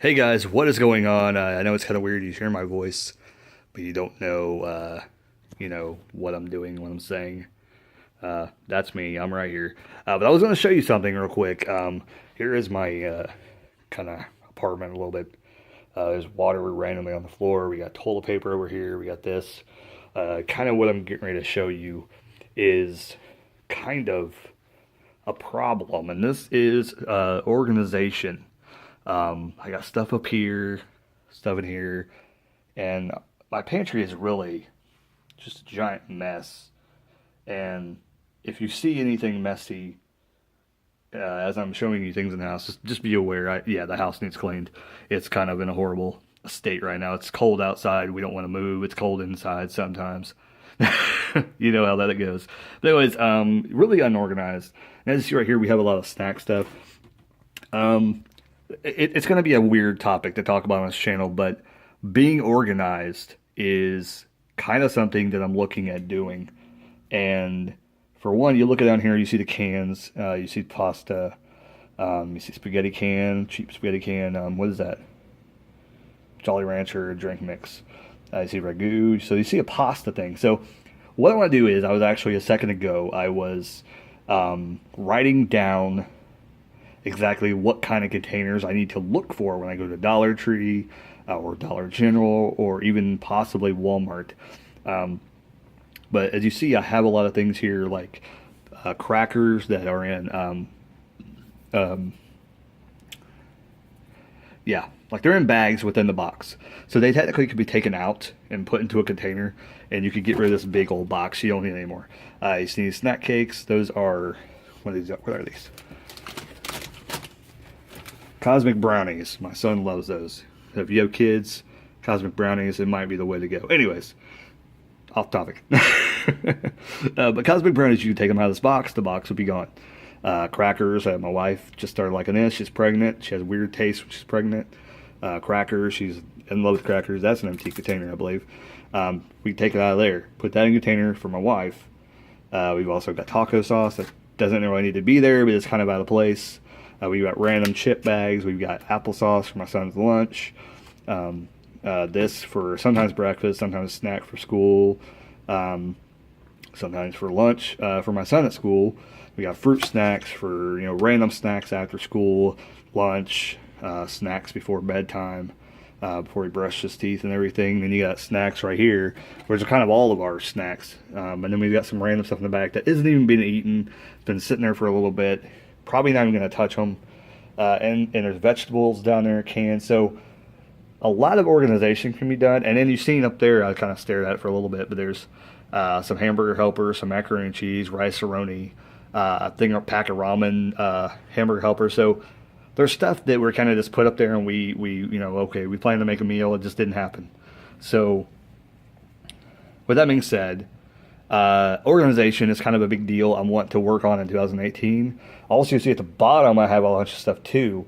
Hey guys, what is going on? I know it's kind of weird you hear my voice, but you don't know, what I'm doing, what I'm saying. That's me. I'm right here. But I was going to show you something real quick. Here is my kind of apartment a little bit. There's water randomly on the floor. We got toilet paper over here. We got this. Kind of what I'm getting ready to show you is kind of a problem, and this is organization. I got stuff up here, stuff in here, and my pantry is really just a giant mess. And if you see anything messy, as I'm showing you things in the house, just be aware. Yeah, the house needs cleaned. It's kind of in a horrible state right now. It's cold outside. We don't want to move. It's cold inside sometimes. You know how that goes. But anyways, really unorganized. And as you see right here, we have a lot of snack stuff. Um, it's going to be a weird topic to talk about on this channel, but being organized is kind of something that I'm looking at doing. And for one, you look down here, you see the cans, you see pasta, you see spaghetti can, cheap spaghetti can. What is that? Jolly Rancher drink mix. You see ragu. So you see a pasta thing. So what I want to do is, I was actually a second ago, I was writing down exactly what kind of containers I need to look for when I go to Dollar Tree or Dollar General or even possibly Walmart. Um, but as you see, I have a lot of things here like crackers that are in, um, yeah, like they're in bags within the box. So they technically could be taken out and put into a container, and you could get rid of this big old box you don't need anymore. You see these snack cakes. Those are, what are these? What are these? Cosmic brownies. My son loves those. If you have kids, cosmic brownies, it might be the way to go. Anyways, off topic. But cosmic brownies, you can take them out of this box. The box would be gone. Crackers. My wife just started liking this. She's pregnant. She has weird taste when she's pregnant. Crackers. She's in love with crackers. That's an empty container, I believe. We take it out of there. Put that in a container for my wife. We've also got taco sauce that doesn't really need to be there, but it's kind of out of place. We've got random chip bags. We've got applesauce for my son's lunch. This for sometimes breakfast, sometimes snack for school, sometimes for lunch for my son at school. We got fruit snacks for random snacks after school, lunch, snacks before bedtime, before he brushed his teeth and everything. Then you got snacks right here, which are kind of all of our snacks. And then we've got some random stuff in the back that isn't even being eaten. It's been sitting there for a little bit. Probably not even going to touch them. And there's vegetables down there canned. So a lot of organization can be done. And then you've seen up there, I kind of stared at it for a little bit, but there's some hamburger helpers, some macaroni and cheese, rice-a-roni, a pack of ramen, hamburger helpers. So there's stuff that we're kind of just put up there, and okay, we planned to make a meal. It just didn't happen. So with that being said, organization is kind of a big deal I want to work on in 2018. Also, you see at the bottom, I have a bunch of stuff too.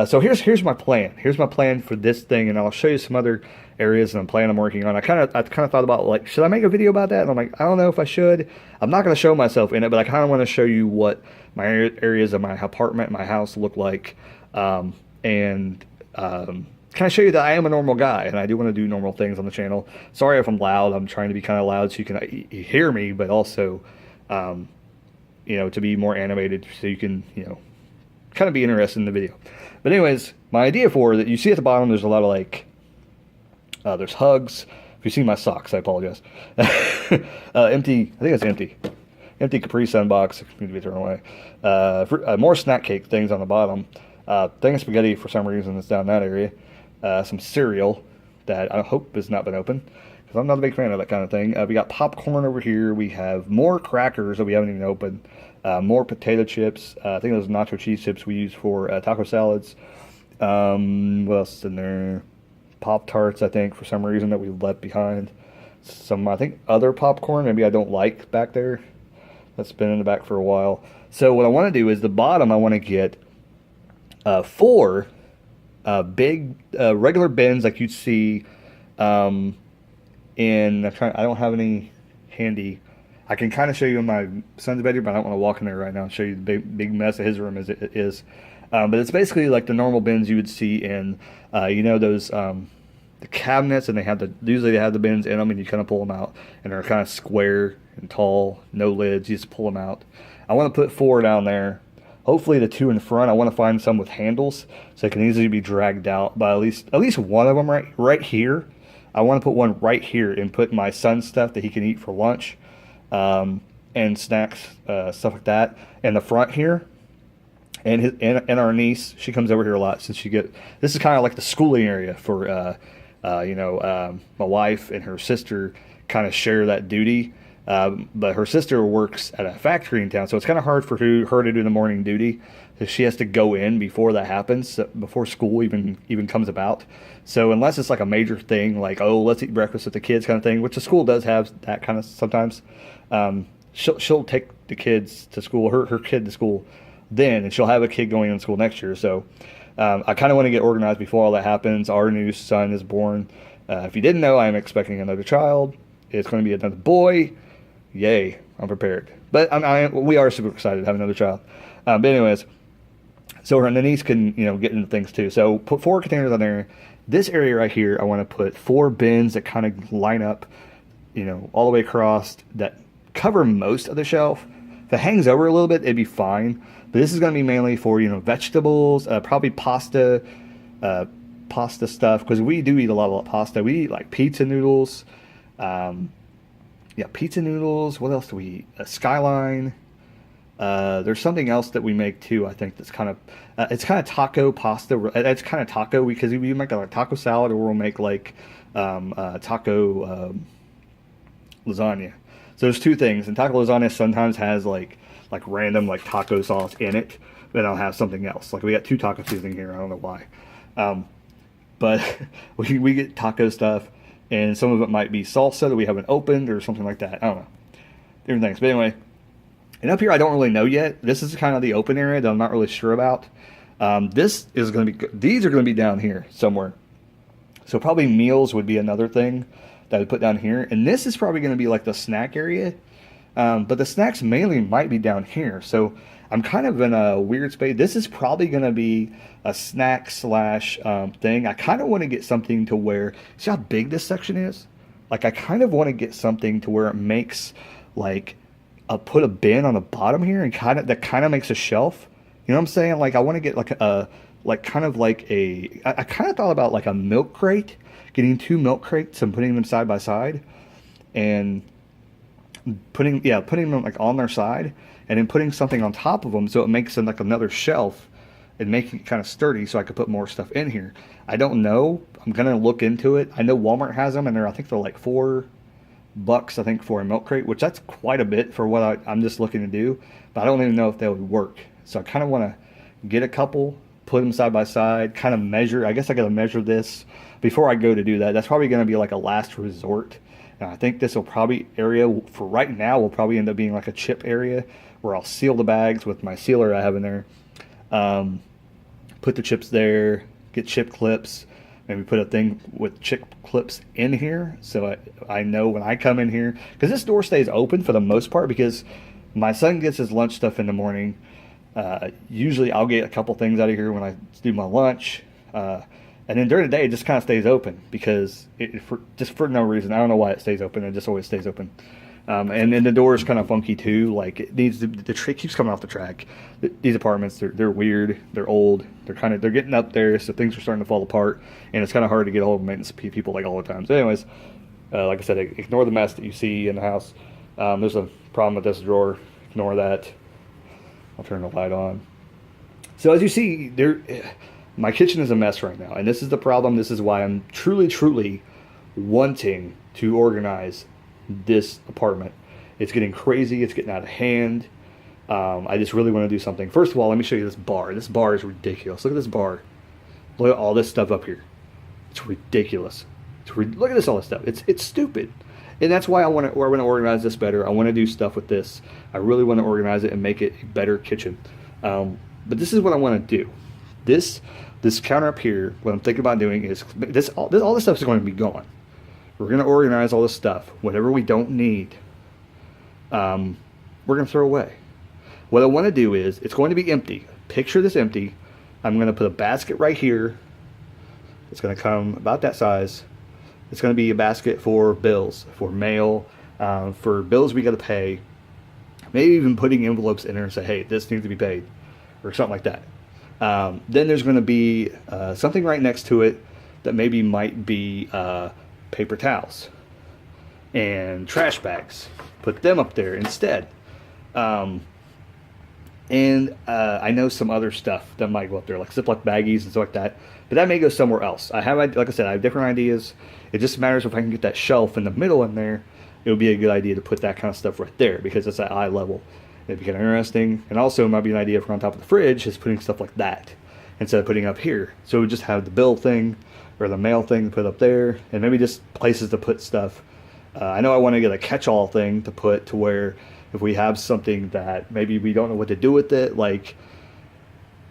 So here's my plan. Here's my plan for this thing, and I'll show you some other areas and I'm working on. I kind of thought about, like, should I make a video about that? And I'm like, I don't know if I should. I'm not going to show myself in it, but I kind of want to show you what my areas of my apartment, my house look like, and kind of show you that I am a normal guy and I do want to do normal things on the channel. Sorry if I'm loud. I'm trying to be kind of loud so you can hear me, but also, to be more animated so you can, kind of be interested in the video. But anyways, my idea for that, you see at the bottom, there's a lot of like, there's hugs. If you see my socks, I apologize. Empty, I think it's empty. Empty Capri Sun box, need to be thrown away. More snack cake things on the bottom. Thing of spaghetti for some reason is down that area. Some cereal that I hope has not been opened, because I'm not a big fan of that kind of thing. We got popcorn over here. We have more crackers that we haven't even opened. More potato chips. I think those nacho cheese chips we use for taco salads. What else is in there? Pop-Tarts, I think, for some reason that we left behind. Some, I think, other popcorn maybe I don't like back there. That's been in the back for a while. So what I want to do is the bottom I want to get four big regular bins like you'd see in, I don't have any handy. I can kind of show you in my son's bedroom, but I don't want to walk in there right now and show you the big mess of his room as it is. But it's basically like the normal bins you would see in, those the cabinets, and usually they have the bins in them, and you kind of pull them out, and they're kind of square and tall, no lids. You just pull them out. I want to put 4 down there. Hopefully the 2 in front. I want to find some with handles so it can easily be dragged out. But at least one of them right here. I want to put one right here and put my son's stuff that he can eat for lunch, and snacks, stuff like that, in the front here. And our niece, she comes over here a lot since this is kind of like the schooling area for my wife and her sister kind of share that duty. But her sister works at a factory in town, so it's kind of hard for her to do the morning duty. So she has to go in before that happens, before school even comes about. So unless it's like a major thing, like, oh, let's eat breakfast with the kids kind of thing, which the school does have that kind of sometimes, she'll take the kids to school, her kid to school then, and she'll have a kid going in school next year. So I kind of want to get organized before all that happens. Our new son is born. If you didn't know, I am expecting another child. It's going to be another boy. Yay, I'm prepared. But we are super excited to have another child. But anyways, so her niece can get into things too. So put 4 containers on there. This area right here, I want to put 4 bins that kind of line up, all the way across, that cover most of the shelf. If it hangs over a little bit, it'd be fine. But this is going to be mainly for vegetables, probably pasta stuff, because we do eat a lot of pasta. We eat like pizza noodles. Pizza noodles. What else do we eat? Skyline. There's something else that we make too. I think that's it's kind of taco pasta. It's kind of taco because we make like a taco salad, or we'll make like taco lasagna. So there's 2 things, and taco lasagna sometimes has like random like taco sauce in it, but I'll have something else. Like we got 2 taco seasoning here. I don't know why, but we get taco stuff. And some of it might be salsa that we haven't opened or something like that. I don't know. Different things. But anyway, and up here I don't really know yet. This is kind of the open area that I'm not really sure about. These are going to be down here somewhere. So probably meals would be another thing that I would put down here. And this is probably going to be like the snack area. But the snacks mainly might be down here. So I'm kind of in a weird space. This is probably going to be a snack / thing. I kind of want to get something to where, see how big this section is? Like I kind of want to get something to where it makes like put a bin on the bottom here, and that kind of makes a shelf. You know what I'm saying? Like I want to get like I kind of thought about like a milk crate, getting 2 milk crates and putting them side by side, and putting them like on their side, and then putting something on top of them so it makes them like another shelf and making it kind of sturdy so I could put more stuff in here. I don't know. I'm going to look into it. I know Walmart has them, and I think they're like $4, I think, for a milk crate, which that's quite a bit for what I'm just looking to do, but I don't even know if they would work. So I kind of want to get a couple, put them side by side, kind of measure. I guess I got to measure this before I go to do that. That's probably going to be like a last resort. And I think this will probably for right now will probably end up being like a chip area where I'll seal the bags with my sealer I have in there. Put the chips there, get chip clips, maybe put a thing with chip clips in here so I know when I come in here, because this door stays open for the most part because my son gets his lunch stuff in the morning. Usually I'll get a couple things out of here when I do my lunch. And then during the day, it just kind of stays open because for no reason. I don't know why it stays open. It just always stays open. And then the door is kind of funky too. Like it needs the trick keeps coming off the track. These apartments, they're weird. They're old. They're getting up there, so things are starting to fall apart. And it's kind of hard to get a hold of maintenance people like all the time. So anyways, like I said, ignore the mess that you see in the house. There's a problem with this drawer. Ignore that. I'll turn the light on. So as you see, my kitchen is a mess right now, and this is the problem. This is why I'm truly wanting to organize this apartment. It's getting crazy. It's getting out of hand. I just really want to do something. First of all, let me show you this bar. This bar is ridiculous. Look at this bar. Look at all this stuff up here. It's ridiculous. Look at all this stuff. It's stupid. And that's why I want to organize this better. I want to do stuff with this. I really want to organize it and make it a better kitchen. But this is what I want to do. This counter up here, what I'm thinking about doing is all this stuff is going to be gone. We're going to organize all this stuff. Whatever we don't need, we're going to throw away. What I want to do is, it's going to be empty. Picture this empty. I'm going to put a basket right here. It's going to come about that size. It's going to be a basket for bills, for mail, for bills we got to pay. Maybe even putting envelopes in there and say, hey, this needs to be paid, or something like that. Then there's going to be something right next to it that maybe might be paper towels and trash bags. Put them up there instead. And I know some other stuff that might go up there, like Ziploc baggies and stuff like that. But that may go somewhere else. I have, like I said, I have different ideas. It just matters if I can get that shelf in the middle in there. It would be a good idea to put that kind of stuff right there because it's at eye level. It'd be kind of interesting. And also it might be an idea for on top of the fridge is putting stuff like that instead of putting up here. So we just have the bill thing or the mail thing to put up there, and maybe just places to put stuff. I know I want to get a catch-all thing to put to where if we have something that maybe we don't know what to do with it, like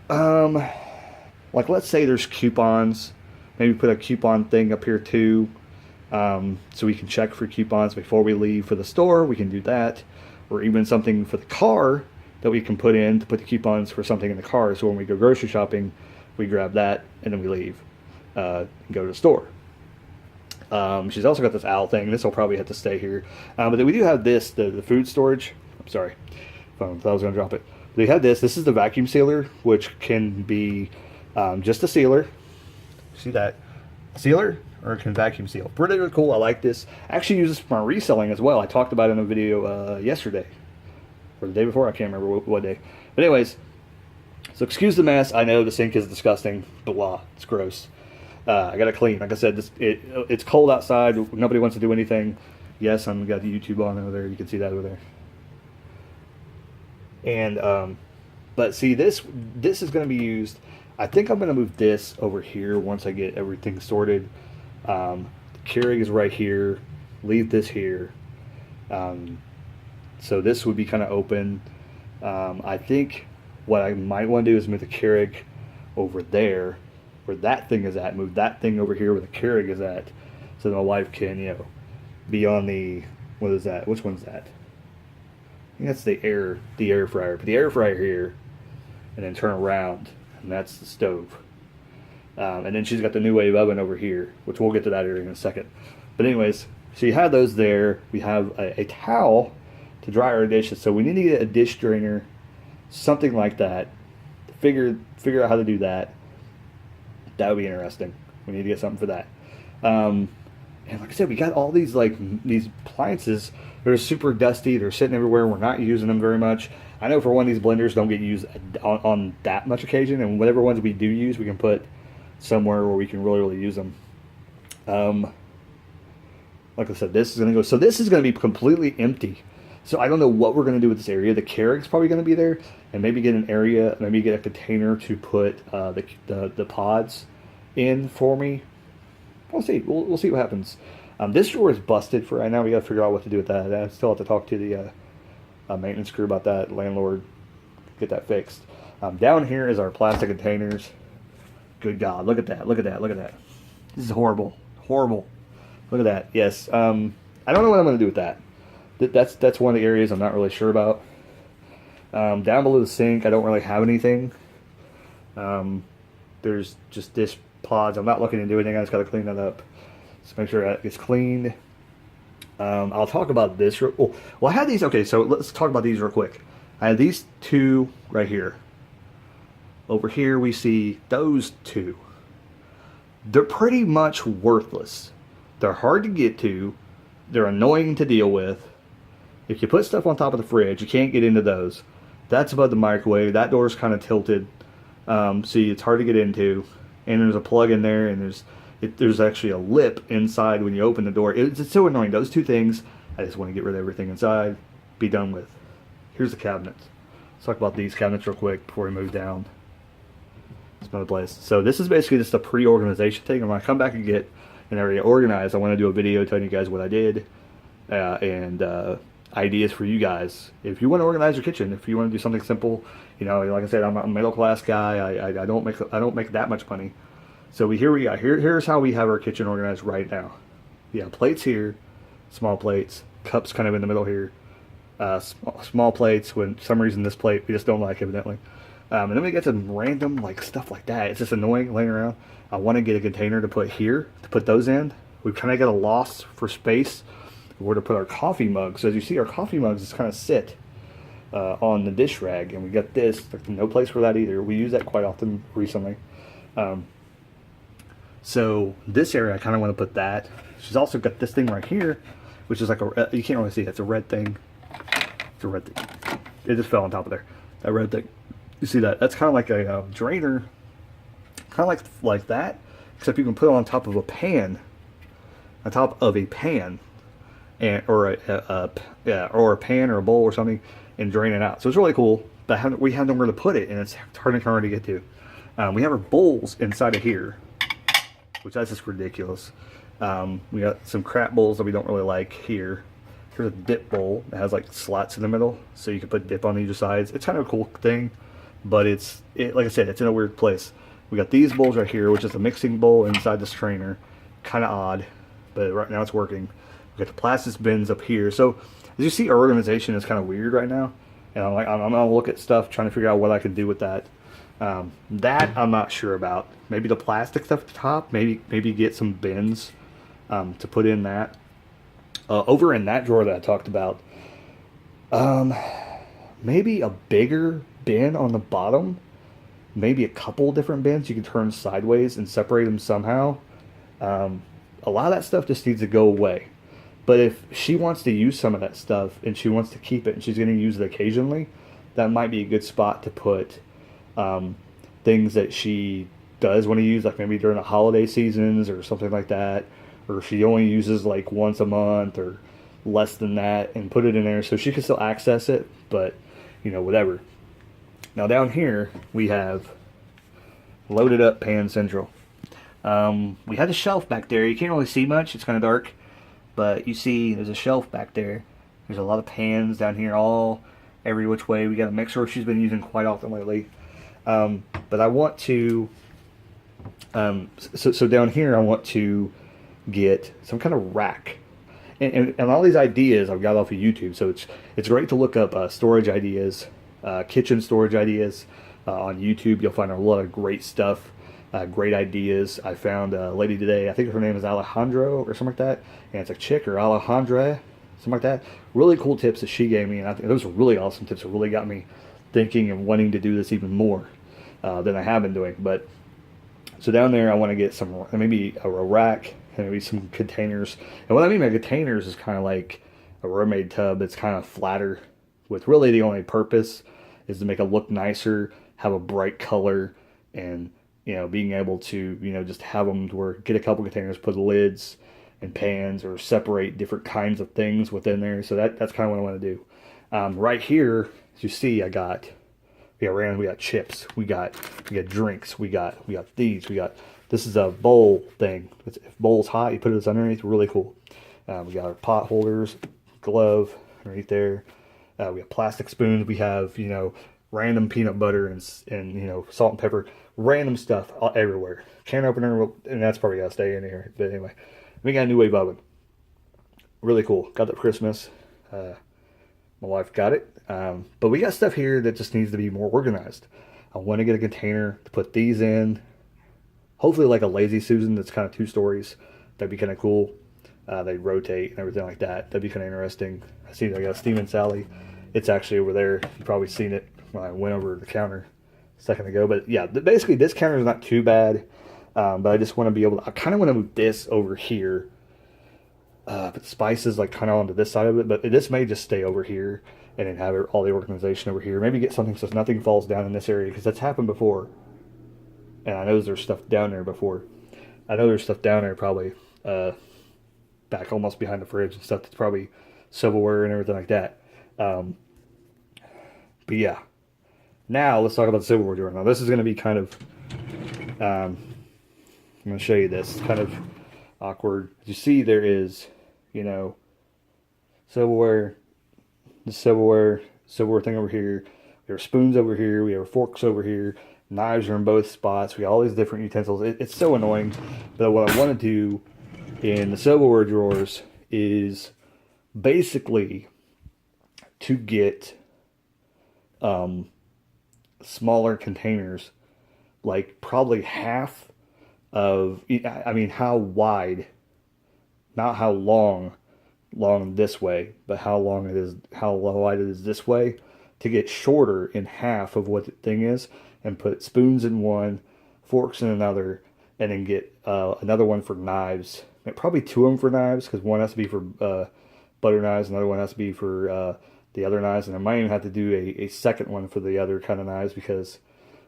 let's say there's coupons, maybe put a coupon thing up here too, so we can check for coupons before we leave for the store. We can do that, or even something for the car that we can put in to put the coupons for something in the car. So when we go grocery shopping, we grab that and then we leave and go to the store. She's also got this owl thing. This will probably have to stay here. But then we do have this, the food storage. I'm sorry. I thought I was going to drop it. We have this. This is the vacuum sealer, which can be just a sealer. See that? Sealer, or it can vacuum seal. Pretty cool. I like this. I actually use this for my reselling as well. I talked about it in a video yesterday. Or the day before. I can't remember what day. But anyways, so excuse the mess. I know the sink is disgusting. Blah. It's gross. I gotta clean. Like I said, it's cold outside. Nobody wants to do anything. Yes, I've got the YouTube on over there. You can see that over there. And but see, this is going to be used. I think I'm going to move this over here once I get everything sorted. The Keurig is right here. Leave this here. So this would be kind of open. I think what I might want to do is move the Keurig over there, where that thing is at, move that thing over here where the Keurig is at, so that my wife can, be on the, what is that? Which one's that? I think that's the air fryer. Put the air fryer here, and then turn around, and that's the stove. And then she's got the new wave oven over here, which we'll get to that area in a second. But anyways, so you have those there. We have a towel to dry our dishes, so we need to get a dish drainer, something like that. Figure out how to do that. That would be interesting. We need to get something for that. And like I said, we got all these these appliances that are super dusty. They're sitting everywhere. We're not using them very much. I know for one, these blenders don't get used on that much occasion, and whatever ones we do use, we can put somewhere where we can really use them. Like I said, this is going to go. So this is going to be completely empty. So I don't know what we're going to do with this area. The Keurig's probably going to be there, and maybe get an area, maybe get a container to put the pods in for me. We'll see. We'll see what happens. This drawer is busted for right now. We got to figure out what to do with that. I still have to talk to the maintenance crew about that. Landlord, get that fixed. Down here is our plastic containers. Good God, look at that! Look at that! Look at that! This is horrible. Horrible. Look at that. Yes. I don't know what I'm going to do with that. That's one of the areas I'm not really sure about. Down below the sink, I don't really have anything. There's just dish pods. I'm not looking to do anything. I just got to clean that up. Just make sure that gets cleaned. I'll talk about this. Well, I had these. Okay, so let's talk about these real quick. I have these two right here. Over here, we see those two. They're pretty much worthless. They're hard to get to. They're annoying to deal with. If you put stuff on top of the fridge, you can't get into those. That's above the microwave. That door's kind of tilted. See, it's hard to get into. And there's a plug in there, and there's actually a lip inside when you open the door. It's so annoying. Those two things, I just want to get rid of everything inside. Be done with. Here's the cabinets. Let's talk about these cabinets real quick before we move down. It's another place. So this is basically just a pre-organization thing. And when I come back and get an area organized, I want to do a video telling you guys what I did and ideas for you guys. If you want to organize your kitchen, if you want to do something simple, like I said, I'm a middle class guy. I don't make that much money. So here's how we have our kitchen organized right now. We have plates here, small plates, cups kind of in the middle here, small plates. When for some reason this plate we just don't like, evidently. And then we get some random like stuff like that. It's just annoying laying around. I want to get a container to put here, to put those in. We kind of get a loss for space where to put our coffee mugs. So as you see, our coffee mugs just kind of sit on the dish rag, and we got this. Like, no place for that either. We use that quite often recently. So this area, I kind of want to put that. She's also got this thing right here, which is like a, you can't really see it. It's a red thing. It's a red thing. It just fell on top of there. That red thing. You see that? That's kind of like a drainer. Kind of like that, except you can put it on top of a pan. On top of a pan. Or a pan or a bowl or something, and drain it out. So it's really cool. But we have nowhere to put it, and it's hard to get to. We have our bowls inside of here, which that's just ridiculous. We got some crap bowls that we don't really like here. Here's a dip bowl that has like slots in the middle, so you can put dip on either sides. It's kind of a cool thing, but like I said, it's in a weird place. We got these bowls right here, which is a mixing bowl inside this strainer. Kind of odd, but right now it's working. We got the plastic bins up here. So as you see, our organization is kind of weird right now, and I'm gonna look at stuff, trying to figure out what I can do with that. That I'm not sure about. Maybe the plastic stuff at the top. Maybe get some bins to put in that. Over in that drawer that I talked about, maybe a bigger bin on the bottom. Maybe a couple different bins you can turn sideways and separate them somehow. A lot of that stuff just needs to go away. But if she wants to use some of that stuff and she wants to keep it and she's going to use it occasionally, that might be a good spot to put things that she does want to use, like maybe during the holiday seasons or something like that, or she only uses like once a month or less than that, and put it in there so she can still access it, but whatever. Now down here we have loaded up Pan Central. We had a shelf back there. You can't really see much, it's kind of dark, but you see there's a shelf back there. There's a lot of pans down here, all every which way. We got a mixer she's been using quite often lately. But I want to, so down here I want to get some kind of rack. And all these ideas I've got off of YouTube, so it's great to look up storage ideas, kitchen storage ideas on YouTube. You'll find a lot of great stuff, great ideas. I found a lady today, I think her name is Alejandro or something like that, and it's a chick, or Alejandra, something like that. Really cool tips that she gave me, and I think those were really awesome tips that really got me thinking and wanting to do this even more than I have been doing. But so down there I want to get some, maybe a rack, and maybe some containers. And what I mean by containers is kind of like a Roommate tub that's kind of flatter, with really the only purpose is to make it look nicer, have a bright color, and being able to just have them to where, get a couple containers, put lids and pans, or separate different kinds of things within there. So that's kind of what I want to do. Right here, as you see, we got chips, we got drinks, we got these, this is a bowl thing. If bowl's hot, you put this underneath, really cool. We got our pot holders, glove right there. We have plastic spoons. We have random peanut butter and salt and pepper, random stuff everywhere. Can opener, and that's probably gotta stay in here. But anyway, we got a New Wave oven. Really cool. Got that for Christmas. My wife got it. But we got stuff here that just needs to be more organized. I want to get a container to put these in. Hopefully like a Lazy Susan that's kind of 2 stories. That'd be kind of cool. They rotate and everything like that. That'd be kind of interesting. I see I got a Steam and Sally. It's actually over there. You've probably seen it when I went over the counter a second ago. But yeah, basically this counter is not too bad. But I just want to be able to, I kind of want to move this over here. But spices like kind of onto this side of it. But this may just stay over here and then have all the organization over here. Maybe get something so nothing falls down in this area, because that's happened before. And I know there's stuff down there before. I know there's stuff down there probably back almost behind the fridge and stuff that's probably silverware and everything like that. But yeah. Now let's talk about the silverware drawer. Now this is going to be kind of, I'm going to show you this. It's kind of awkward. As you see, there is, silverware, the silverware thing over here. We have spoons over here. We have forks over here. Knives are in both spots. We got all these different utensils. It's so annoying. But what I want to do in the silverware drawers is basically to get smaller containers, like probably half of, I mean, how wide, not how long this way, but how long it is, how wide it is this way, to get shorter in half of what the thing is, and put spoons in one, forks in another, and then get another one for knives. And probably two of them for knives, because one has to be for butter knives, another one has to be for the other knives, and I might even have to do a second one for the other kind of knives because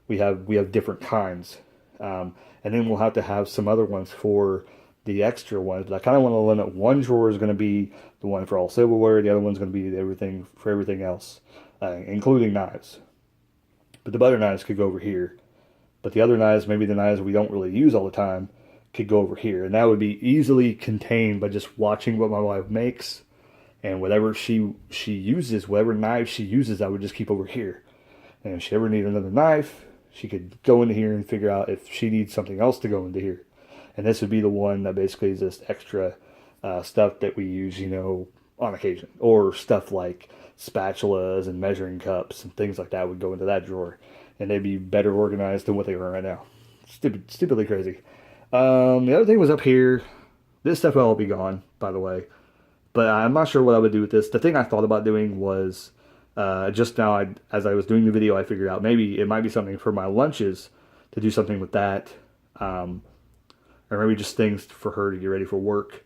we have different kinds. And then we'll have to have some other ones for the extra ones. But I kind of want to limit, one drawer is going to be the one for all silverware, the other one's going to be everything for everything else, including knives. But the butter knives could go over here. But the other knives, maybe the knives we don't really use all the time, could go over here. And that would be easily contained by just watching what my wife makes. And whatever she uses, whatever knife she uses, I would just keep over here. And if she ever needed another knife, she could go into here and figure out if she needs something else to go into here. And this would be the one that basically is just extra stuff that we use, on occasion. Or stuff like spatulas and measuring cups and things like that would go into that drawer. And they'd be better organized than what they are right now. Stupidly crazy. The other thing was up here. This stuff will all be gone, by the way. But I'm not sure what I would do with this. The thing I thought about doing was, just now, as I was doing the video, I figured out maybe it might be something for my lunches to do something with that. Or maybe just things for her to get ready for work.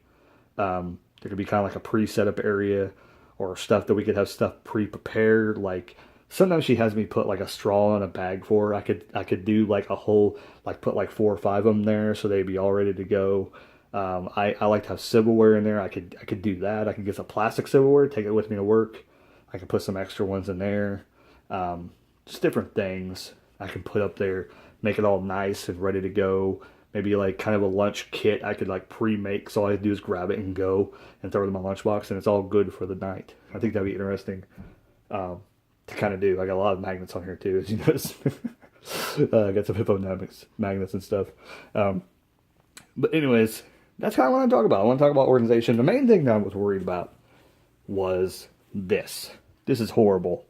There could be kind of like a pre-set up area, or stuff that we could have stuff pre-prepared. Like sometimes she has me put like a straw in a bag for her. I could do like a whole, like put like 4 or 5 of them there so they'd be all ready to go. I like to have silverware in there. I could do that. I could get some plastic silverware, take it with me to work. I can put some extra ones in there. Just different things I can put up there, make it all nice and ready to go. Maybe like kind of a lunch kit I could like pre-make, so all I have to do is grab it and go and throw it in my lunchbox, and it's all good for the night. I think that'd be interesting to kind of do. I got a lot of magnets on here too, as you notice. I got some hippodynamics magnets and stuff. But anyways, that's kind of what I talk about. I want to talk about organization. The main thing that I was worried about was this. This is horrible.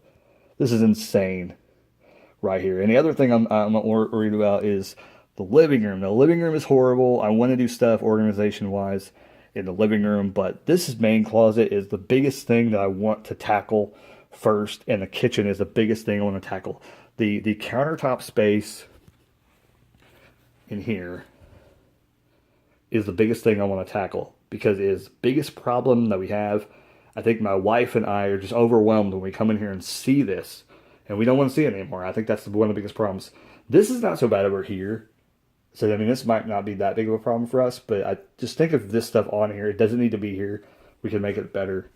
This is insane right here. And the other thing I'm worried about is the living room. The living room is horrible. I want to do stuff organization-wise in the living room, but this main closet is the biggest thing that I want to tackle first, and the kitchen is the biggest thing I want to tackle. The countertop space in here is the biggest thing I want to tackle, because it is the biggest problem that we have. I think my wife and I are just overwhelmed when we come in here and see this, and we don't want to see it anymore. I think that's one of the biggest problems. This is not so bad over here. So, I mean, this might not be that big of a problem for us, but I just think of this stuff on here. It doesn't need to be here. We can make it better.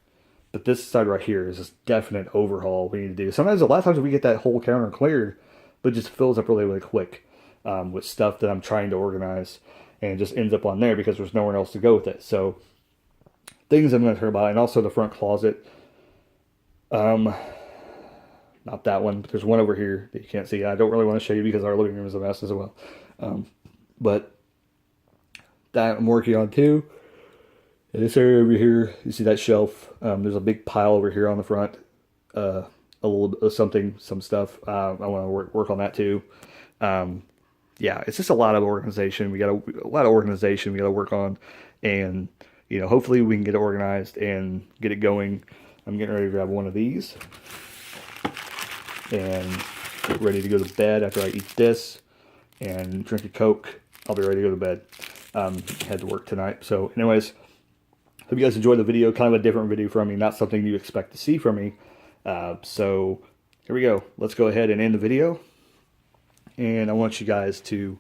But this side right here is just definite overhaul we need to do. Sometimes, a lot of times we get that whole counter cleared, but it just fills up really, really quick with stuff that I'm trying to organize, and it just ends up on there because there's nowhere else to go with it. So, things I'm going to talk about, and also the front closet. Not that one, but there's one over here that you can't see. I don't really want to show you because our living room is a mess as well. But that I'm working on too. And this area over here, you see that shelf? There's a big pile over here on the front. A little bit of some stuff. I want to work on that too. Yeah, it's just a lot of organization. We got a lot of organization we got to work on, and hopefully we can get it organized and get it going. I'm getting ready to grab one of these and get ready to go to bed after I eat this and drink a Coke. I'll be ready to go to bed. Had to work tonight. So anyways, hope you guys enjoyed the video. Kind of a different video from me. Not something you expect to see from me. So here we go. Let's go ahead and end the video. And I want you guys to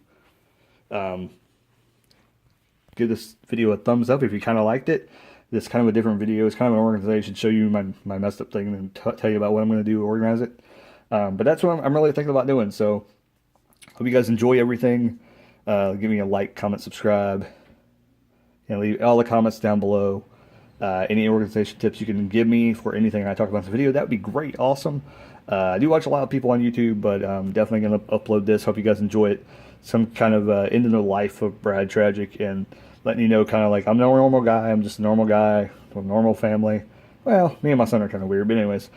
give this video a thumbs up if you kind of liked it. This is kind of a different video. It's kind of an organization. Show you my messed up thing and tell you about what I'm going to do to organize it. But that's what I'm really thinking about doing. So hope you guys enjoy everything. Give me a like, comment, subscribe, and leave all the comments down below. Any organization tips you can give me for anything I talk about in this video, that would be great. Awesome. I do watch a lot of people on YouTube, but I'm definitely going to upload this. Hope you guys enjoy it. Some kind of into the life of Brad Tragic, and letting you know kind of like I'm no normal guy. I'm just a normal guy with a normal family. Well, me and my son are kind of weird, but anyways.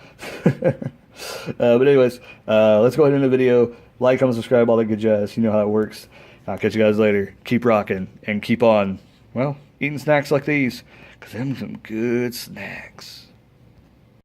But anyways, let's go ahead and end the video. Like, comment, subscribe, all that good jazz. You know how it works. I'll catch you guys later. Keep rocking and keep on, well, eating snacks like these, because them some good snacks.